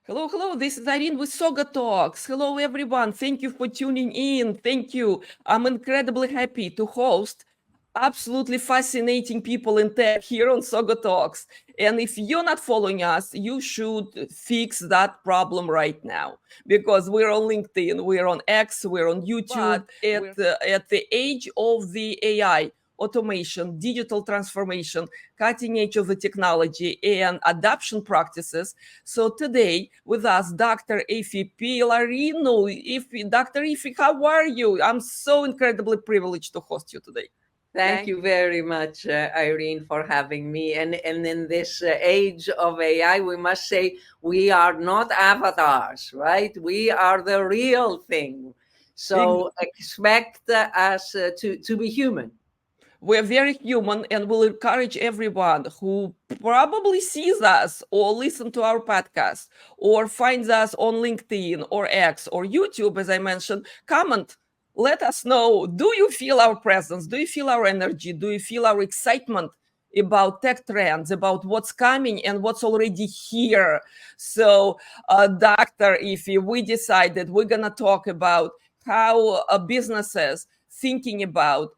Hello, hello. This is Irene with SaugaTalks. Hello, everyone. Thank you for tuning in. Thank you. I'm incredibly happy to host absolutely fascinating people in tech here on SaugaTalks. And if you're not following us, you should fix that problem right now because we're on LinkedIn, we're on X, we're on YouTube. At the age of the AI, automation, digital transformation, cutting edge of the technology, and adoption practices. So today with us, Dr.Efi Pylarinou. Dr. Efi, how are you? I'm so incredibly privileged to host you today. Thank you very much, Irene, for having me. And in this age of AI, we must say we are not avatars, right? We are the real thing. So expect us to be human. We're very human and will encourage everyone who probably sees us or listen to our podcast or finds us on LinkedIn or X or YouTube, as I mentioned, comment. Let us know, do you feel our presence? Do you feel our energy? Do you feel our excitement about tech trends, about what's coming and what's already here? So, Dr. Efi, we decided we're going to talk about how businesses thinking about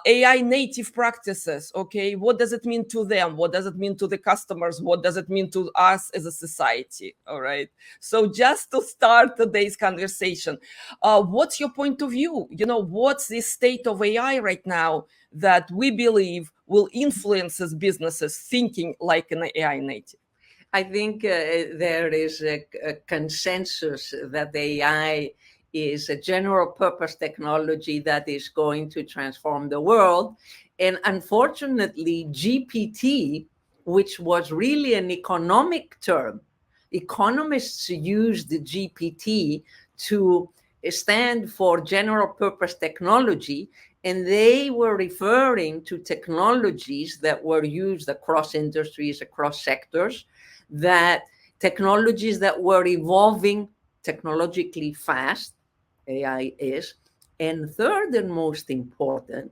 AI native practices. Okay, what does it mean to them? What does it mean to the customers? What does it mean to us as a society? All right. So just to start today's conversation, what's your point of view? What's the state of AI right now that we believe will influence as businesses thinking like an AI native? I think there is a consensus that AI is a general purpose technology that is going to transform the world. And unfortunately, GPT, which was really an economic term, economists used the GPT to stand for general purpose technology, and they were referring to technologies that were used across industries, across sectors, that technologies that were evolving technologically fast, AI is, and third and most important,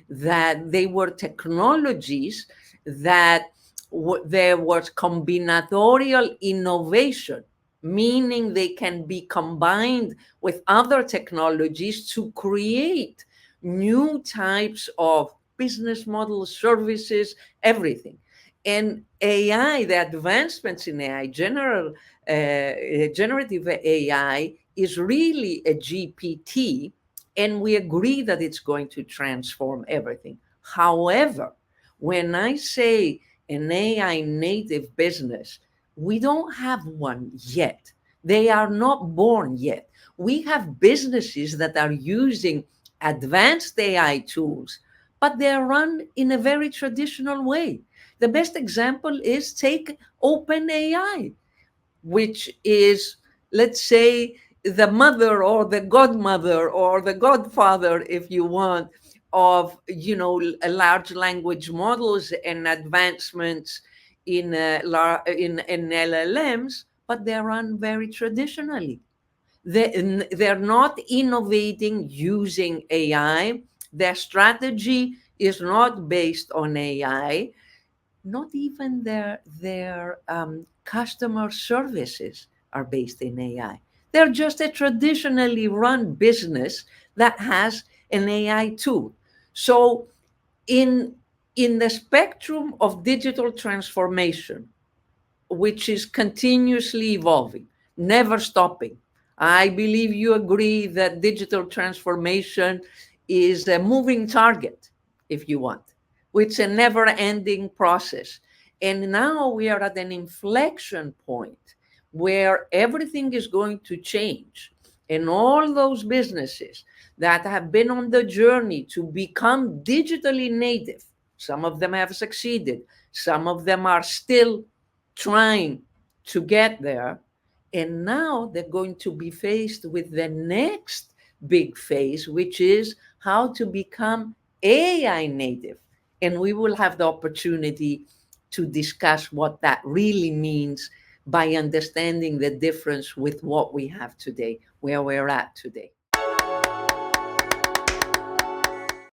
that they were technologies that there was combinatorial innovation, meaning they can be combined with other technologies to create new types of business models, services, everything. And AI, the advancements in AI, generative AI, is really a GPT, and we agree that it's going to transform everything. However, when I say an AI native business, we don't have one yet. They are not born yet. We have businesses that are using advanced AI tools, but they're run in a very traditional way. The best example is take OpenAI, which is, let's say, the mother or the godmother or the godfather, if you want, of large language models and advancements in LLMs, but they run very traditionally. They're not innovating using AI. Their strategy is not based on AI. Not even their customer services are based in AI. They're just a traditionally run business that has an AI tool. So in the spectrum of digital transformation, which is continuously evolving, never stopping, I believe you agree that digital transformation is a moving target, if you want. It's a never ending process. And now we are at an inflection point where everything is going to change. And all those businesses that have been on the journey to become digitally native, some of them have succeeded, some of them are still trying to get there. And now they're going to be faced with the next big phase, which is how to become AI native. And we will have the opportunity to discuss what that really means by understanding the difference with what we have today, where we're at today.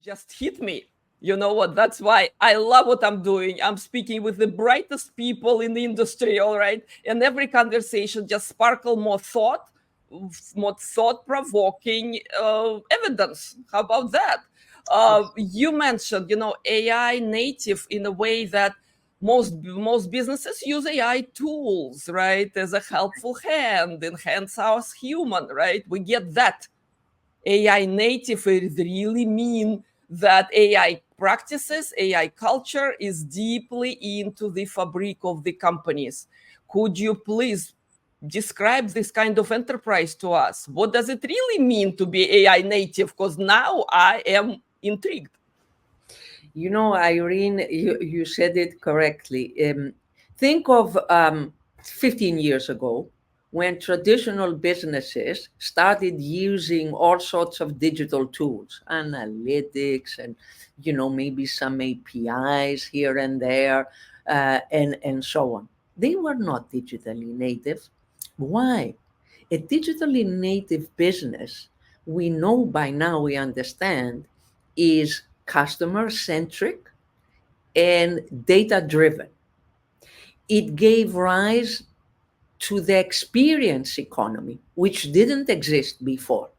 Just hit me You know what? That's why I love what I'm doing. I'm speaking with the brightest people in the industry, all right? And every conversation just sparkle more thought-provoking evidence. How about that? You mentioned, AI native in a way that most businesses use AI tools, right, as a helpful hand, enhance us human, right? We get that. AI native, it really mean that AI practices, AI culture is deeply into the fabric of the companies. Could you please describe this kind of enterprise to us? What does it really mean to be AI native? Because now I am intrigued. Irene, you said it correctly. Think of 15 years ago when traditional businesses started using all sorts of digital tools, analytics, and maybe some APIs here and there, and so on. They were not digitally native. Why? A digitally native business, we know by now, we understand, is customer centric and data driven. It gave rise to the experience economy, which didn't exist before.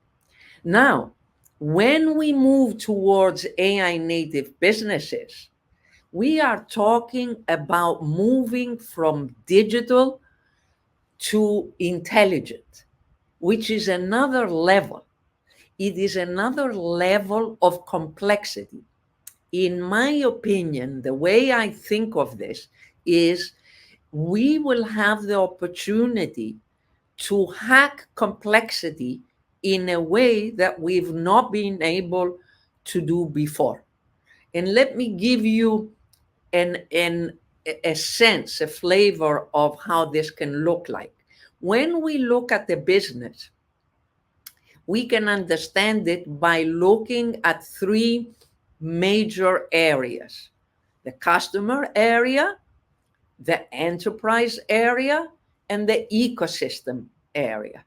Now, when we move towards AI native businesses, we are talking about moving from digital to intelligent, which is another level. It is another level of complexity. In my opinion, the way I think of this is we will have the opportunity to hack complexity in a way that we've not been able to do before. And let me give you a sense, a flavor of how this can look like. When we look at the business, we can understand it by looking at three major areas: the customer area, the enterprise area, and the ecosystem area.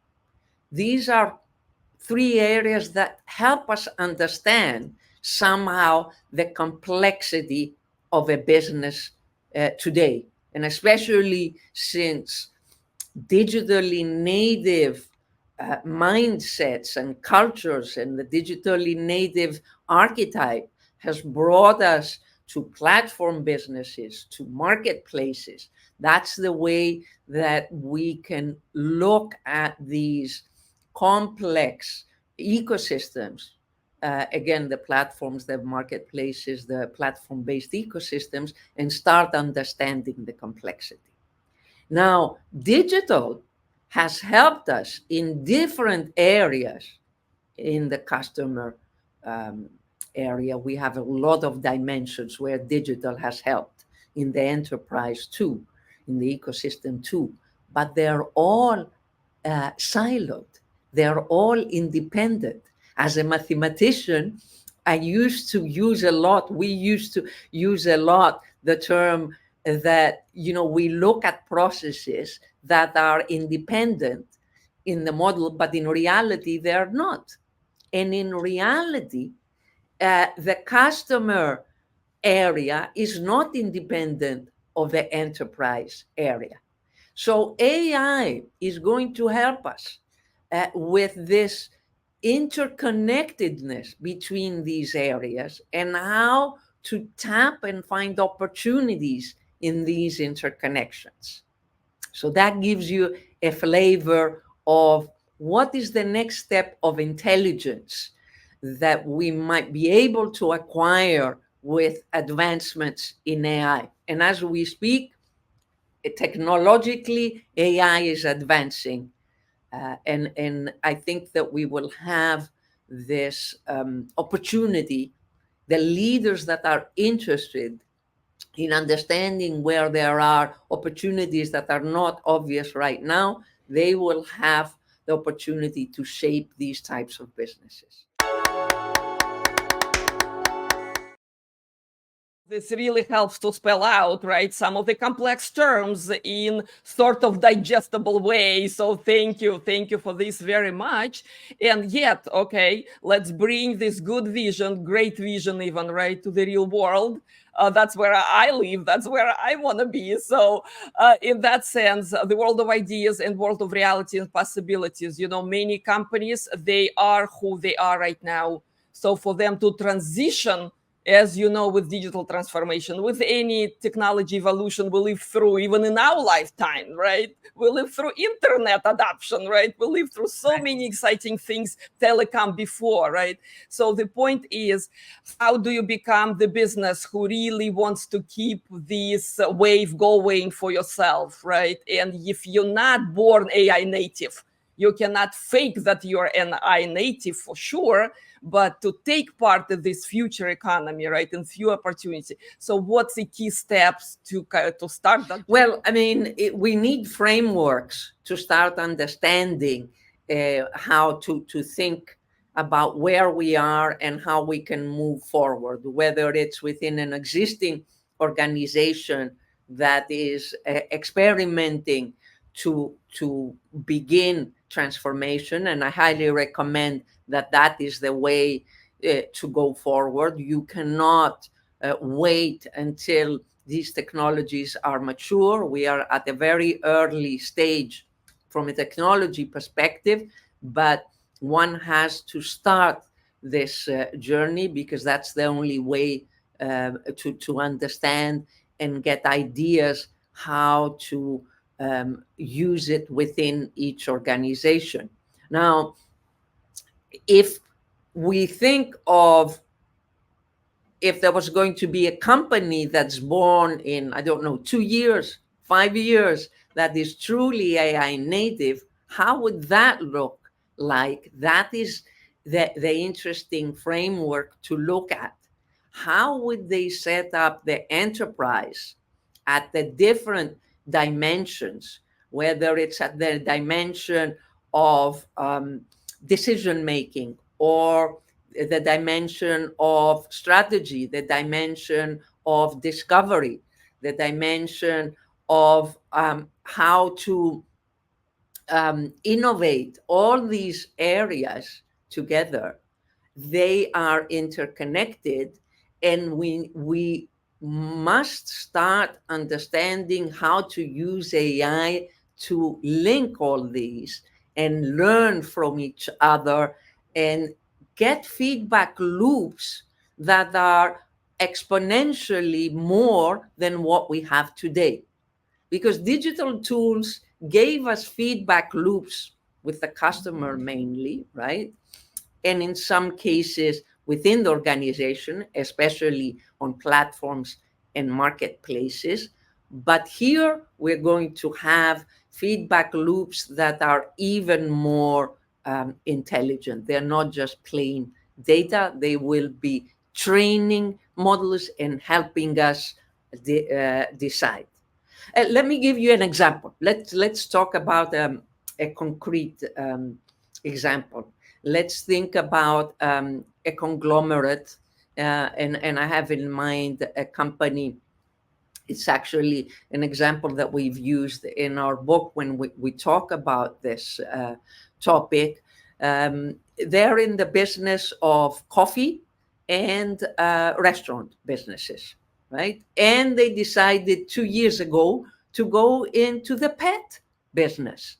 These are three areas that help us understand somehow the complexity of a business today. And especially since digitally native mindsets and cultures and the digitally native archetype has brought us to platform businesses, to marketplaces. That's the way that we can look at these complex ecosystems. Again, the platforms, the marketplaces, the platform-based ecosystems, and start understanding the complexity. Now, digital has helped us in different areas. In the customer area, we have a lot of dimensions where digital has helped, in the enterprise too, in the ecosystem too, but they're all siloed. They're all independent. As a mathematician, we used to use a lot the term that, we look at processes that are independent in the model, but in reality, they're not. And in reality, the customer area is not independent of the enterprise area. So AI is going to help us with this interconnectedness between these areas and how to tap and find opportunities in these interconnections. So that gives you a flavor of what is the next step of intelligence that we might be able to acquire with advancements in AI. And as we speak, technologically, AI is advancing. And I think that we will have this opportunity. The leaders that are interested in understanding where there are opportunities that are not obvious right now, they will have the opportunity to shape these types of businesses. This really helps to spell out, right, some of the complex terms in sort of digestible way. So thank you for this very much. And yet, okay, let's bring this good vision, great vision even, right, to the real world. That's where I live. That's where I want to be. So, in that sense, the world of ideas and world of reality and possibilities, many companies, they are who they are right now. So for them to transition, as you know, with digital transformation, with any technology evolution we live through, even in our lifetime, right? We live through internet adoption, right? We live through so many exciting things, telecom before, right? So the point is, how do you become the business who really wants to keep this wave going for yourself, right? And if you're not born AI native, you cannot fake that you're an AI native for sure, but to take part in this future economy, right, and few opportunity. So what's the key steps to start that? Well, I mean, we need frameworks to start understanding how to think about where we are and how we can move forward, whether it's within an existing organization that is experimenting to begin transformation. And I highly recommend that is the way to go forward. You cannot wait until these technologies are mature. We are at a very early stage from a technology perspective, but one has to start this journey, because that's the only way to understand and get ideas how to use it within each organization. Now, if we think of, if there was going to be a company that's born in, I don't know, 2 years, 5 years, that is truly AI native, how would that look like? That is the interesting framework to look at. How would they set up the enterprise at the different dimensions, whether it's at the dimension of decision making, or the dimension of strategy, the dimension of discovery, the dimension of how to innovate, all these areas together. They are interconnected, and we must start understanding how to use AI to link all these and learn from each other and get feedback loops that are exponentially more than what we have today. Because digital tools gave us feedback loops with the customer mainly, right? And in some cases within the organization, especially on platforms and marketplaces. But here we're going to have feedback loops that are even more intelligent. They're not just plain data. They will be training models and helping us decide. Let me give you an example. Let's talk about a concrete example. Let's think about a conglomerate, and I have in mind a company. It's actually an example that we've used in our book when we talk about this topic. They're in the business of coffee and restaurant businesses, right? And they decided 2 years ago to go into the pet business.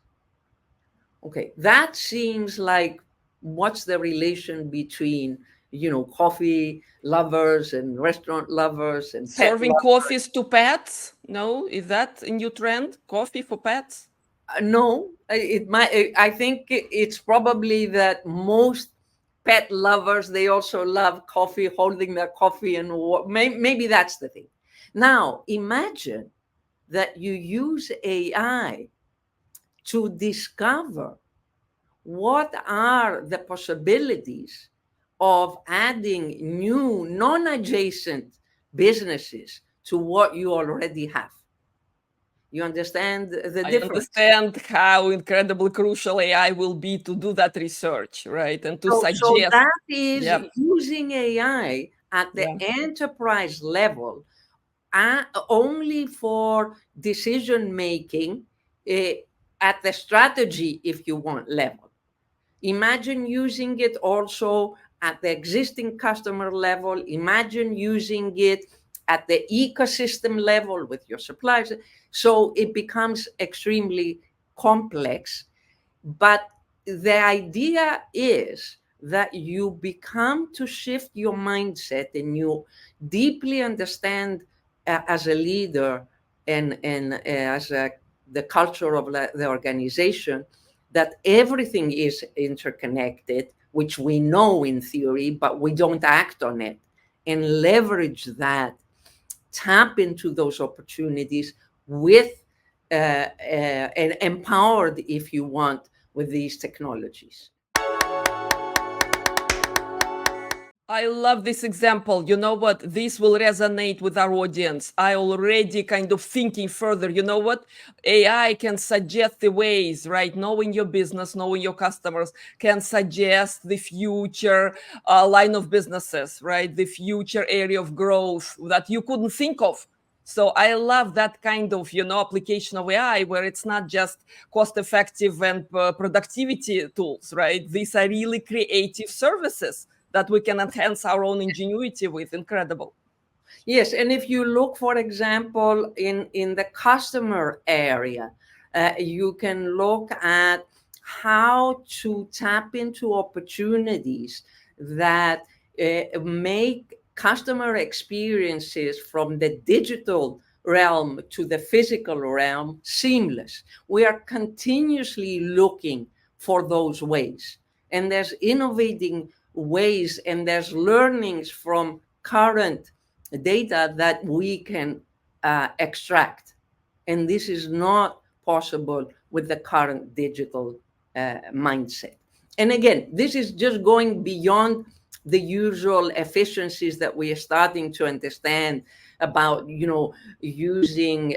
Okay, that seems like, what's the relation between, coffee lovers and restaurant lovers and pet Serving lovers? coffees to pets? No, is that a new trend? Coffee for pets? No, it might. I think it's probably that most pet lovers, they also love coffee, holding their coffee, and maybe that's the thing. Now, imagine that you use AI to discover what are the possibilities of adding new non-adjacent businesses to what you already have. You understand the difference? I understand how incredibly crucial AI will be to do that research, right? And to So suggest. that is Yep. using AI At the Yeah. enterprise level, only for decision making at the strategy, if you want, level. Imagine using it also at the existing customer level. Imagine using it at the ecosystem level with your suppliers. So it becomes extremely complex. But the idea is that you become to shift your mindset and you deeply understand as a leader and as the culture of the organization that everything is interconnected, which we know in theory, but we don't act on it, and leverage that, tap into those opportunities with and empowered, if you want, with these technologies. I love this example. You know what? This will resonate with our audience. I already kind of thinking further. You know what? AI can suggest the ways, right? Knowing your business, knowing your customers can suggest the future line of businesses, right? The future area of growth that you couldn't think of. So I love that kind of, application of AI where it's not just cost effective and productivity tools, right? These are really creative services that we can enhance our own ingenuity with. Incredible. Yes, and if you look, for example, in the customer area, you can look at how to tap into opportunities that make customer experiences from the digital realm to the physical realm seamless. We are continuously looking for those ways, and there's innovating ways, and there's learnings from current data that we can extract. And this is not possible with the current digital mindset. And again, this is just going beyond the usual efficiencies that we are starting to understand about, using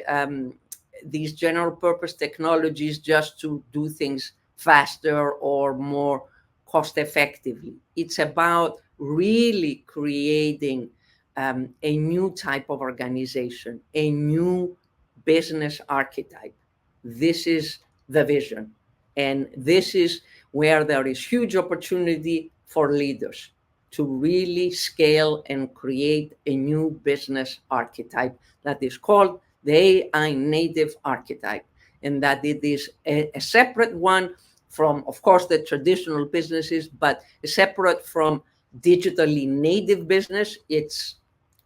these general purpose technologies just to do things faster or more cost effectively. It's about really creating a new type of organization, a new business archetype. This is the vision. And this is where there is huge opportunity for leaders to really scale and create a new business archetype that is called the AI native archetype. And that it is a separate one from, of course, the traditional businesses, but separate from digitally native business. It's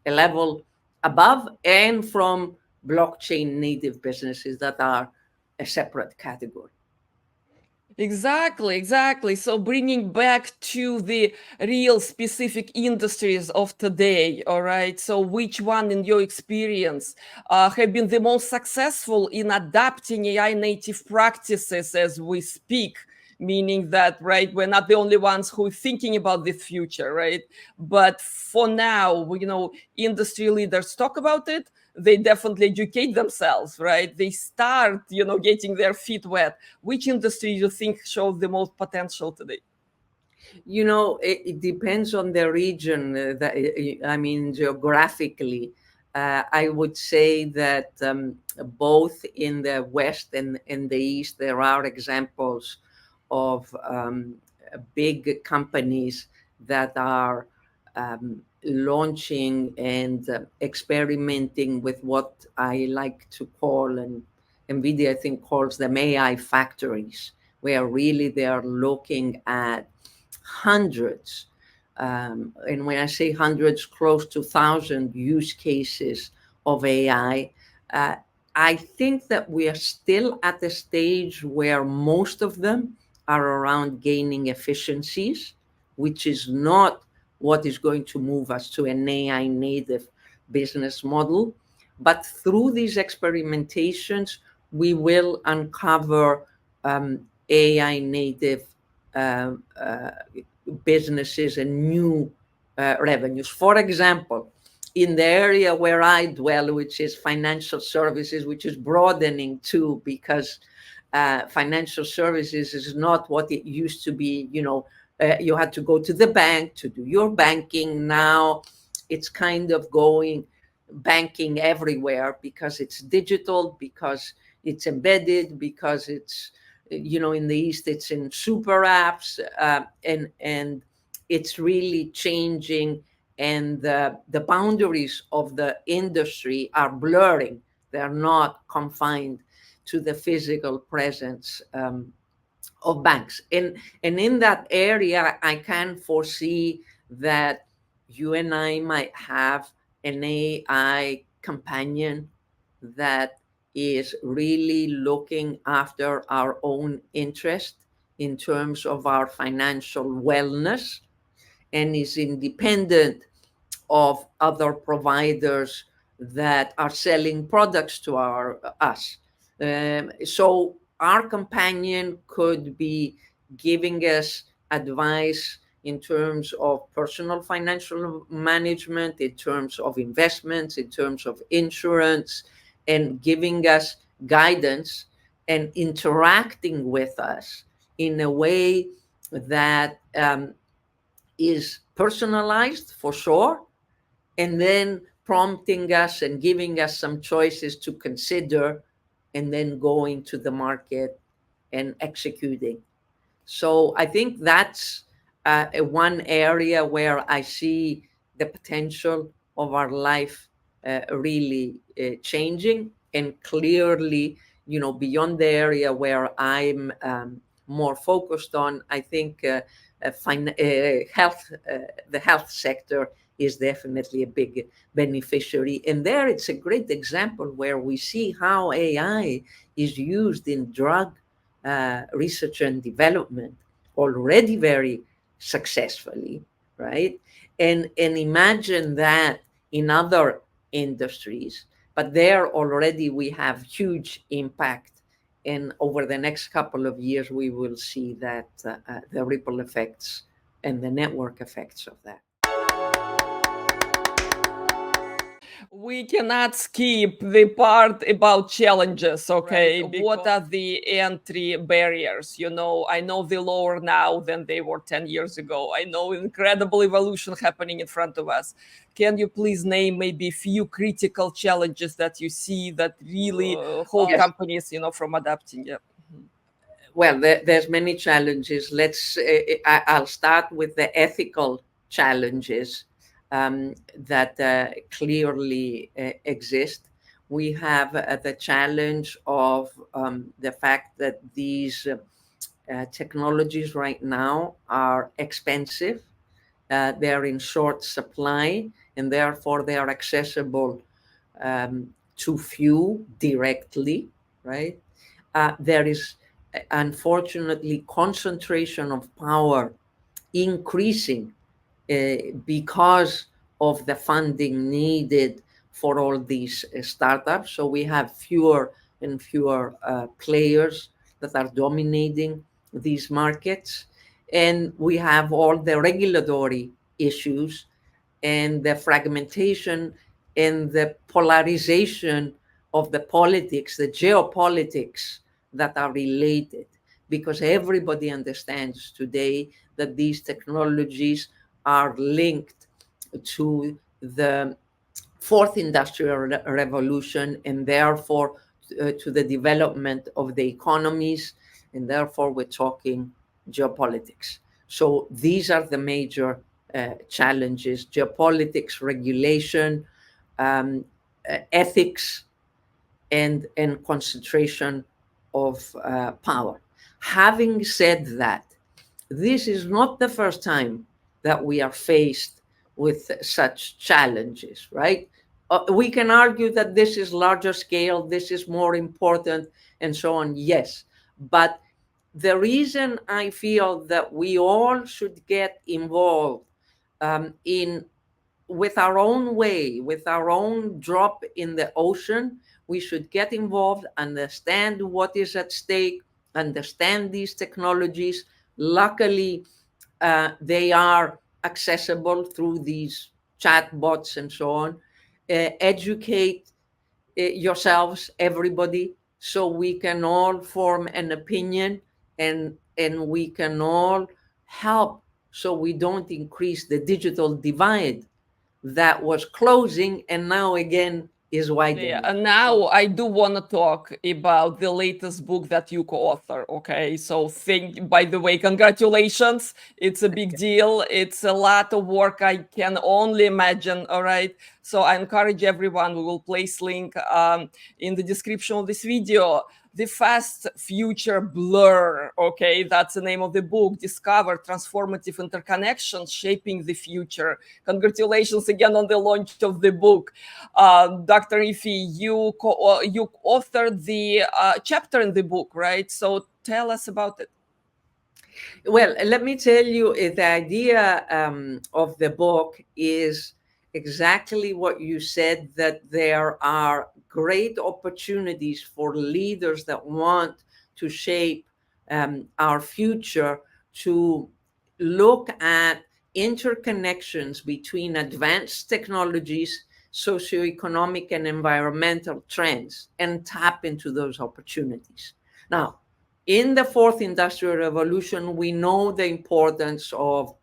a level above, and from blockchain native businesses that are a separate category. Exactly, exactly. So bringing back to the real specific industries of today, all right? So which one, in your experience, have been the most successful in adapting AI native practices as we speak? Meaning that, right, we're not the only ones who are thinking about the future, right? But for now, industry leaders talk about it. They definitely educate themselves, right? They start, getting their feet wet. Which industry do you think shows the most potential today? It depends on the region. I mean, geographically, I would say that both in the West and in the East, there are examples of big companies that are launching and experimenting with what I like to call, and NVIDIA, I think, calls them AI factories, where really they are looking at hundreds, and when I say hundreds, close to 1,000 use cases of AI. I think that we are still at the stage where most of them are around gaining efficiencies, which is not what is going to move us to an AI native business model. But through these experimentations, we will uncover AI native uh, uh, businesses and new revenues. For example, in the area where I dwell, which is financial services, which is broadening too, because financial services is not what it used to be. You had to go to the bank to do your banking. Now it's kind of going banking everywhere because it's digital, because it's embedded, because it's, in the East, it's in super apps, and it's really changing, and the boundaries of the industry are blurring. They're not confined to the physical presence of banks. And in that area, I can foresee that you and I might have an AI companion that is really looking after our own interest in terms of our financial wellness, and is independent of other providers that are selling products to us. So our companion could be giving us advice in terms of personal financial management, in terms of investments, in terms of insurance, and giving us guidance and interacting with us in a way that is personalized for sure, and then prompting us and giving us some choices to consider, and then going to the market and executing. So I think that's one area where I see the potential of our life really changing, and clearly, beyond the area where I'm more focused on, I think health, the health sector is definitely a big beneficiary. And there it's a great example where we see how AI is used in drug research and development already very successfully, right? And imagine that in other industries, but there already we have huge impact. And over the next couple of years, we will see that the ripple effects and the network effects of that. We cannot skip the part about challenges, okay? Right, what are the entry barriers? I know they're lower now than they were 10 years ago. I know incredible evolution happening in front of us. Can you please name maybe a few critical challenges that you see that really hold Yes. companies, from adapting? Yeah. Well, there's many challenges. I'll start with the ethical challenges that clearly exist. We have the challenge of the fact that these technologies right now are expensive. They're in short supply, and therefore they are accessible to few directly, right? There is unfortunately concentration of power increasing because of the funding needed for all these startups. So we have fewer and fewer players that are dominating these markets. And we have all the regulatory issues and the fragmentation and the polarization of the politics, the geopolitics that are related, because everybody understands today that these technologies are linked to the fourth industrial revolution, and therefore to the development of the economies, and therefore we're talking geopolitics. So these are the major challenges: geopolitics, regulation, ethics, and concentration of power. Having said that, this is not the first time that we are faced with such challenges, right? We can argue that this is larger scale, this is more important, and so on. Yes, but the reason I feel that we all should get involved in with our own way, with our own drop in the ocean, we should get involved, understand what is at stake, understand these technologies. Luckily, they are accessible through these chatbots and so on. Educate yourselves, everybody, so we can all form an opinion, and we can all help so we don't increase the digital divide that was closing and now again is Yeah, widening. and now I do want to talk about the latest book that you co-author. Okay, so by the way, congratulations. It's a big deal. It's a lot of work. I can only imagine. All right. So I encourage everyone. We will place link in the description of this video. The Fast Future Blur. Okay, that's the name of the book. Discover transformative interconnections shaping the future. Congratulations again on the launch of the book. Dr. Efi, you authored the chapter in the book, right? So tell us about it. Well, let me tell you, the idea of the book is exactly what you said, that there are great opportunities for leaders that want to shape our future to look at interconnections between advanced technologies, socioeconomic and environmental trends, and tap into those opportunities. Now, in the fourth industrial revolution, we know the importance of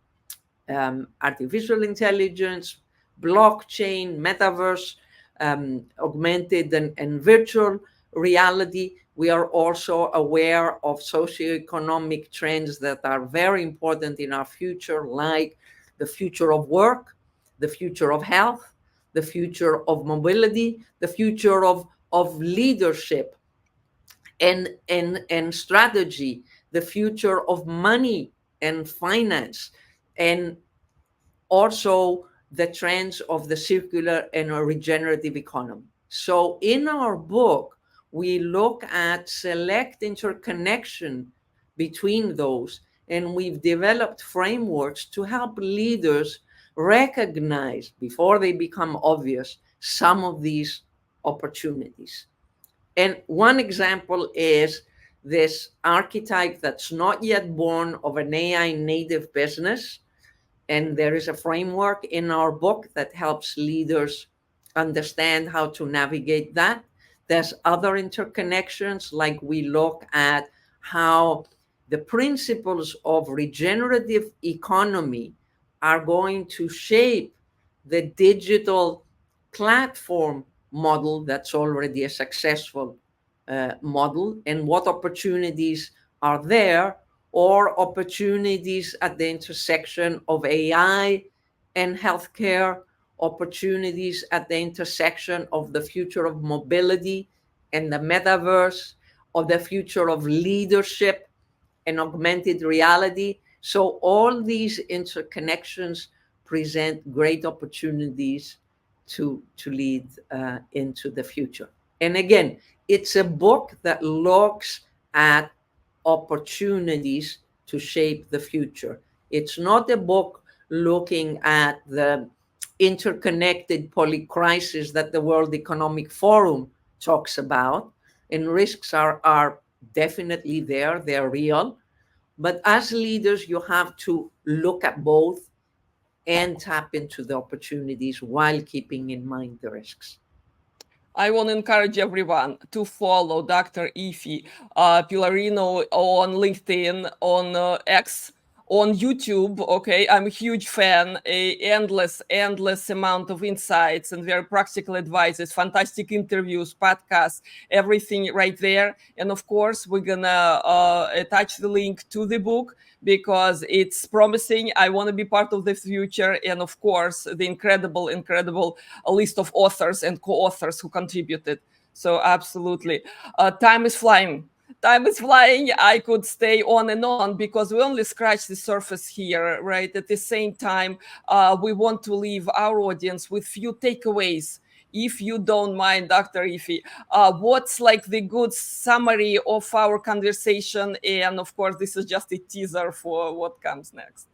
artificial intelligence, blockchain, metaverse, augmented and virtual reality. We are also aware of socioeconomic trends that are very important in our future, like the future of work, the future of health, the future of mobility, the future of leadership and strategy, the future of money and finance, and also the trends of the circular and regenerative economy. So in our book, we look at select interconnection between those, and we've developed frameworks to help leaders recognize before they become obvious some of these opportunities. And one example is this archetype that's not yet born of an AI native business. And there is a framework in our book that helps leaders understand how to navigate that. There's other interconnections, like we look at how the principles of regenerative economy are going to shape the digital platform model that's already a successful model, and what opportunities are there, or opportunities at the intersection of AI and healthcare, opportunities at the intersection of the future of mobility and the metaverse, of the future of leadership and augmented reality. So all these interconnections present great opportunities to lead into the future. And again, it's a book that looks at opportunities to shape the future. It's not a book looking at the interconnected polycrisis that the World Economic Forum talks about. And risks are definitely there, they're real. But as leaders, you have to look at both and tap into the opportunities while keeping in mind the risks. I want to encourage everyone to follow Dr. Efi Pylarinou on LinkedIn, on X, on YouTube. Okay, I'm a huge fan. Endless amount of insights and very practical advices, fantastic interviews, podcasts, everything right there. And of course, we're gonna attach the link to the book because it's promising. I want to be part of the future, and of course, the incredible a list of authors and co-authors who contributed. So absolutely, time is flying. Time is flying. I could stay on and on because we only scratch the surface here, right? At the same time, we want to leave our audience with few takeaways. If you don't mind, Dr. Efi, what's like the good summary of our conversation? And of course, this is just a teaser for what comes next.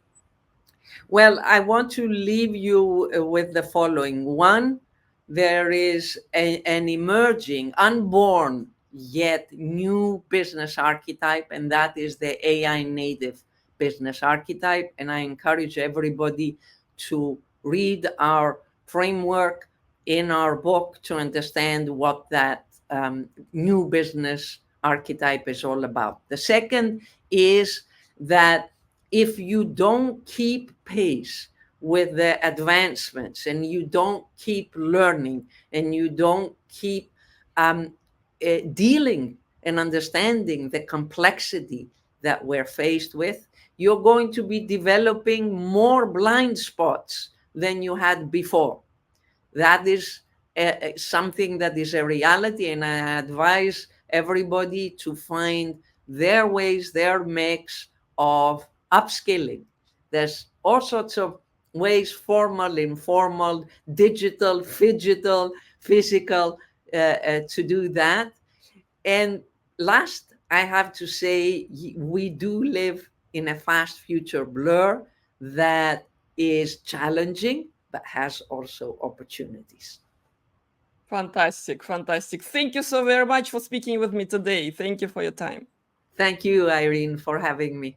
Well, I want to leave you with the following. One, there is an emerging, unborn, yet new business archetype, and that is the AI native business archetype. And I encourage everybody to read our framework in our book to understand what that new business archetype is all about. The second is that if you don't keep pace with the advancements, and you don't keep learning, and you don't keep dealing and understanding the complexity that we're faced with, you're going to be developing more blind spots than you had before. That is something that is a reality, and I advise everybody to find their ways, their mix of upskilling. There's all sorts of ways, formal, informal, digital, phygital, physical, to do that. And last, I have to say, we do live in a fast future blur that is challenging, but has also opportunities. Fantastic, fantastic. Thank you so very much for speaking with me today. Thank you for your time. Thank you, Irene, for having me.